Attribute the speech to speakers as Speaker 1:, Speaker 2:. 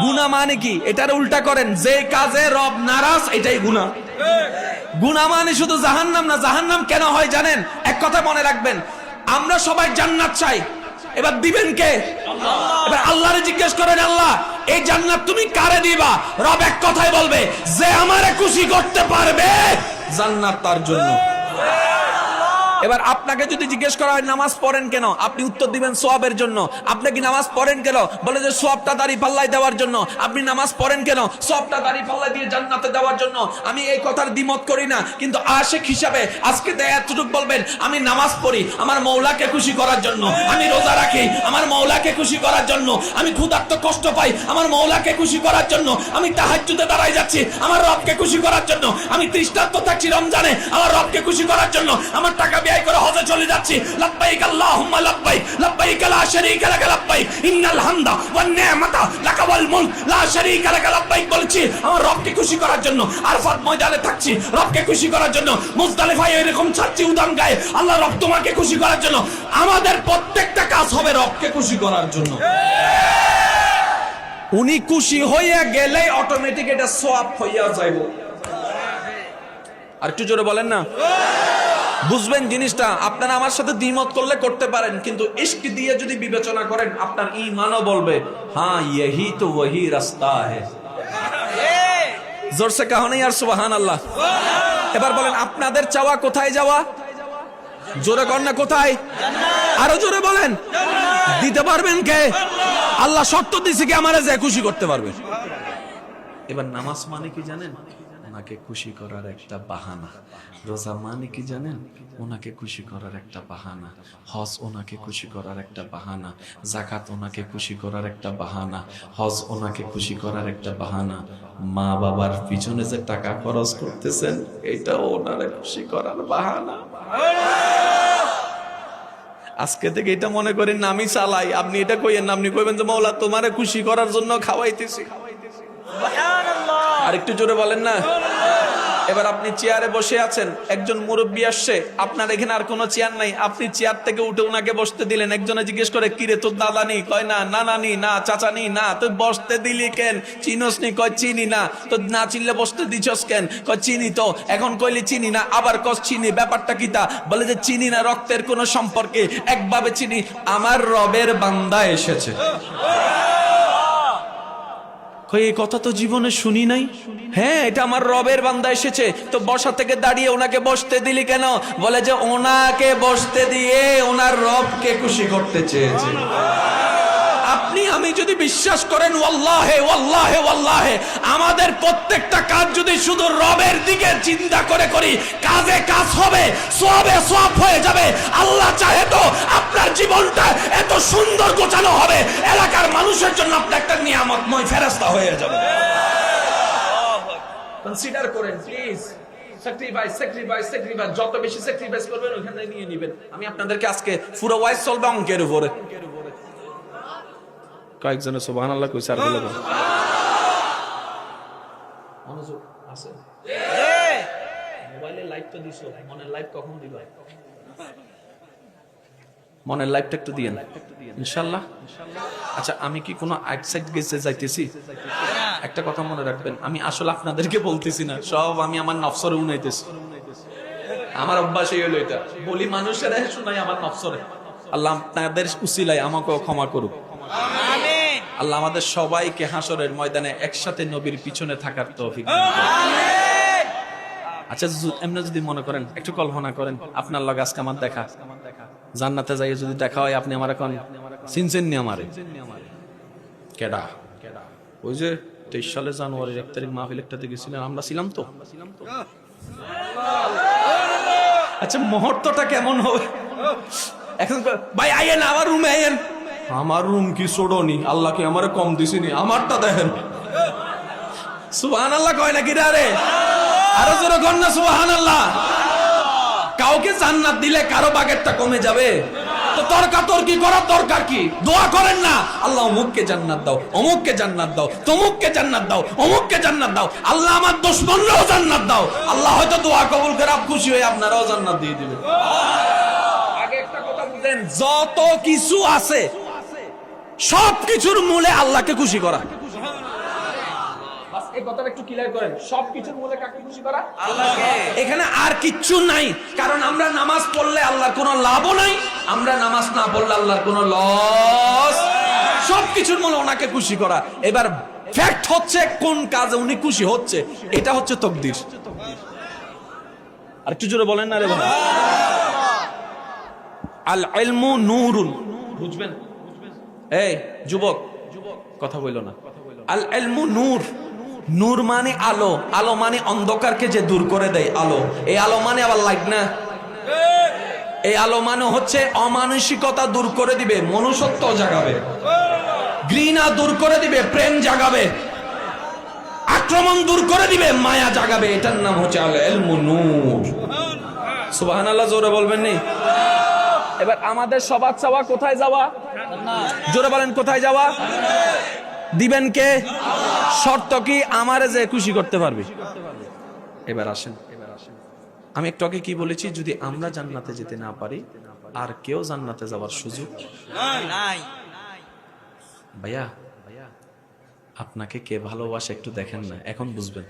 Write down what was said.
Speaker 1: গুনাহ মানে কি? এটার উল্টা করেন, যে কাজে রব নারাজ এটাই গুনাহ। গুনাহ মানে শুধু জাহান্নাম না। জাহান্নাম কেন হয় জানেন? এক কথা মনে রাখবেন, আমরা সবাই জান্নাত চাই, এবার দিবেন কে? এবার আল্লাহরে জিজ্ঞেস করেন, আল্লাহ এই জান্নাত তুমি কারে দিবা? রব এক কথাই বলবে, যে আমারে খুশি করতে পারবে জান্নাত তার জন্য। এবার আপনাকে যদি জিজ্ঞেস করা হয় নামাজ পড়েন কেন, আপনি উত্তর দিবেন সওয়াবের জন্য। আপনি কি নামাজ পড়েন কেন? বলে যে সওয়াবটা দাড়ি পাল্লায় দেওয়ার জন্য। আপনি নামাজ পড়েন কেন? সওয়াবটা দাড়ি পাল্লায় দিয়ে জান্নাতে দেওয়ার জন্য। আমি এই কথার দ্বিমত করি না, কিন্তু আশিক হিসাবে আজকে এতটুকু বলবেন, আমি নামাজ পড়ি আমার মওলাকে খুশি করার জন্য, আমি রোজা রাখি আমার মওলাকে খুশি করার জন্য, আমি ক্ষুধার্ত কষ্ট পাই আমার মওলাকে খুশি করার জন্য, আমি তাহাজ্জুদে দাঁড়ায় যাচ্ছি আমার রবকে খুশি করার জন্য, আমি তৃষ্ণার্ত থাকছি রমজানে আমার রবকে খুশি করার জন্য, আমার টাকা করে হজে চলে যাচ্ছি, লাব্বাইক আল্লাহুম্মা লাব্বাইক, লাব্বাইক লা শারীকা লাক লাব্বাইক, ইন্নাল হামদা ওয়ান নি'মাতা লাকা ওয়াল মুলক লা শারীকা লাক লাব্বাইক বলছি আমার রবকে খুশি করার জন্য। আরাফাত ময়দানে থাকছি রবকে খুশি করার জন্য, মুজদালিফায় এরকম ছাড়ছি উদান গায়ে, আল্লাহ রব তোমাকে খুশি করার জন্য। আমাদের প্রত্যেকটা কাজ হবে রবকে খুশি করার জন্য। উনি খুশি হইয়া গেলে অটোমেটিক এটা সওয়াব হইয়া যাইব। আর একটু জোরে বলেন না। বুঝবেন জিনিসটা। আপনারা আমার সাথে দ্বিমত করলে করতে পারেন, কিন্তু ইশক দিয়ে যদি বিবেচনা করেন আপনার ঈমানও বলবে হ্যাঁ यही तो वही রাস্তা है। জোর সে কাহো नहीं यार সুবহানাল্লাহ। এবার বলেন আপনাদের চাওয়া কোথায় যাওয়া? জোরে কর না কোথায়? আরো জোরে বলেন। দিতে পারবেন কে? আল্লাহ শর্ত দিয়েছে কি আমারে যে খুশি করতে পারবে। এবার নামাজ মানে কি জানেন? ওনাকে খুশি করার একটা বাহানা। রোজা মানে কি জানেন? ওনাকে খুশি করার একটা বাহানা। হজ ওনাকে খুশি করার একটা বাহানা। যাকাত ওনাকে খুশি করার একটা বাহানা। হজ ওনাকে খুশি করার একটা বাহানা। মা বাবার পিছনে যে টাকা খরচ করতেছেন এটাও ওনারে খুশি করার বাহানা। আজকে থেকে এটা মনে করেন না আমি চালাই, আপনি এটা কইেন না, আপনি কইবেন যে মওলা তোমারে খুশি করার জন্য খাওয়াইতেছি। আর একটু জোরে বলেন না। এবার আপনি চেয়ারে বসে আছেন, একজন মুরব্বী আসছে, আপনার এখানে আর কোনো চেয়ার নাই, আপনি চেয়ার থেকে উঠে ওনাকে বসতে দিলেন। একজনে জিজ্ঞেস করে কিরে তোর দাদা নি? কয় না। নানা নি? না। চাচা নি? না। তুই বসতে দিলি কেন? চিনোস নি? কয় চিনি না। তো না চিনলে বসতে দিছস কেন? কয় চিনি তো। এখন কইলি চিনি না, আবার কস চিনি, ব্যাপারটা কি তা? বলে যে চিনি না রক্তের কোনো সম্পর্কে, একভাবে চিনি, আমার রবের বান্দা এসেছে। এই কথা তো জীবনে শুনি নাই। হ্যাঁ এটা আমার রবের বান্দা এসেছে। তো বসা থেকে দাঁড়িয়ে ওনাকে বসতে দিলি কেন? বলে যে ওনাকে বসতে দিয়ে ওনার রবকে খুশি করতে চেয়েছে। আপনি আমি যদি বিশ্বাস করেন ওয়াল্লাহে ওয়াল্লাহে ওয়াল্লাহে, আমাদের প্রত্যেকটা কাজ যদি শুধু রবের দিকে চিন্তা করে করি, কাজে কাজ হবে, সওয়াবে সওয়াব হয়ে যাবে। আল্লাহ চাহে তো আপনার জীবনটা এত সুন্দর গোছানো হবে, এলাকার মানুষের জন্য আপনি একটা নিয়ামতময় ফেরেশতা হয়ে যাবে। কনসিডার করেন প্লিজ। স্যাক্রিফাইস স্যাক্রিফাইস স্যাক্রিফাইস, যত বেশি স্যাক্রিফাইস করবেন ওখানে নিয়ে নেবেন। আমি আপনাদেরকে আজকে পুরো ওয়াইজ চলবে অঙ্কের উপরে। কয়েকজনে সুবহানাল্লাহ কইছে আর বলবো মনোযোগ আছে। মোবাইলে লাইভ তো দিছো, মনের লাইভ কখন দিবা? মনের লাইভটা একটু দিয়েন ইনশাআল্লাহ। আচ্ছা আমি কি কোনো আউটসাইড গেছে যাইতেছি? একটা কথা মনে রাখবেন, আমি আসলে আপনাদেরকে বলতেছি না, সব আমি আমার নফসরে উনাইতেছি। আমার অভ্যাসই হলো এটা, বলি মানুষের শোনাই আমার নফসরে। আল্লাহ আপনাদের উসিলায় আমাকেও ক্ষমা করুক। আল্লাহ আমাদের সবাইকে হাসরের ময়দানে একসাথে নবীর পিছনে থাকার তৌফিক দান করুন। আচ্ছা এমনি যদি মনে করেন, একটু কল্পনা করেন আপনার লগে আজকে আমার দেখা, জান্নাতে যাই যদি দেখা হয়, আপনি আমার এখন চিনছেন নি আমারে? কেডা? ওই যে 23 সালের জানুয়ারির 1 তারিখ মাহফিল একটাতে গেছিলেন, আমরা ছিলাম তো। আচ্ছা মুহূর্তটা কেমন হবে এখন? ভাই আইয়েন আমার রুমে আইয়েন। আমার রুম কি ছোড়নি? আল্লাহ কি আমারে কম দিছিনি? আমারটা দেখেন। সুবহানাল্লাহ কয় নাকি রে? আরো জোরে কর না সুবহানাল্লাহ। কাউকে জান্নাত দিলে কারো বাগেরটা কমে যাবে? তো তর্কাতর্কি করার দরকার কি? দোয়া করেন না, আল্লাহ অমুককে জান্নাত দাও, অমুককে জান্নাত দাও, তমুককে জান্নাত দাও, অমুককে জান্নাত দাও, আল্লাহ আমার দুশমনরাও জান্নাত দাও। আল্লাহ হয়তো দোয়া কবুল করে খুশি হয়ে আপনারাও জান্নাত দিয়ে দিবেন। আগে একটা কথা বুঝেন, যত কিছু আছে সব কিছুর মূলে আল্লাহকে খুশি করা। এই কথাটা একটু ক্লিয়ার করেন। সবকিছুর মূলে কাকে খুশি করা? আল্লাহকে। এখানে আর কিচ্ছু নাই, কারণ আমরা নামাজ পড়লে আল্লাহর কোনো লাভও নাই, আমরা নামাজ না পড়লে আল্লাহর কোনো লস। সবকিছুর মূলে ওনাকে খুশি করা। এবার ফ্যাক্ট হচ্ছে কোন কাজে উনি খুশি হচ্ছে, এটা হচ্ছে তাকদীর। আর একটু জোরে বলেন না রে ভাই। আল ইলমু নূরুন, বুঝবেন? এই যুবক, কথা বইল না। আল ইলমু নূর, নূর মানে আলো, আলো মানে অন্ধকারকে যে দূর করে দেয় আলো। এই আলো মানে আবার লাইট না, এই আলো মানে হচ্ছে অমানসিকতা দূর করে দিবে, মনুষ্যত্ব জাগাবে, ঘৃণা দূর করে দিবে, প্রেম জাগাবে, আক্রমণ দূর করে দিবে, মায়া জাগাবে। এটার নাম হচ্ছে আল ইলমু নূর। সুবহানাল্লাহ জোরে বলবেন নি? এবার আমাদের সবার চাওয়া কোথায় যাওয়া? জোরে বলেন, কোথায় যাওয়া? দিবেন কে? শর্ত কি? আমারে যে খুশি করতে পারবি। এবার আসেন, আমি একটু আগে কি বলেছি? যদি আমরা জান্নাতে যেতে না পারি, আর কেউ জান্নাতে যাওয়ার সুযোগ নাই। ভাইয়া, আপনাকে কে ভালোবাসে একটু দেখেন না, এখন বুঝবেন।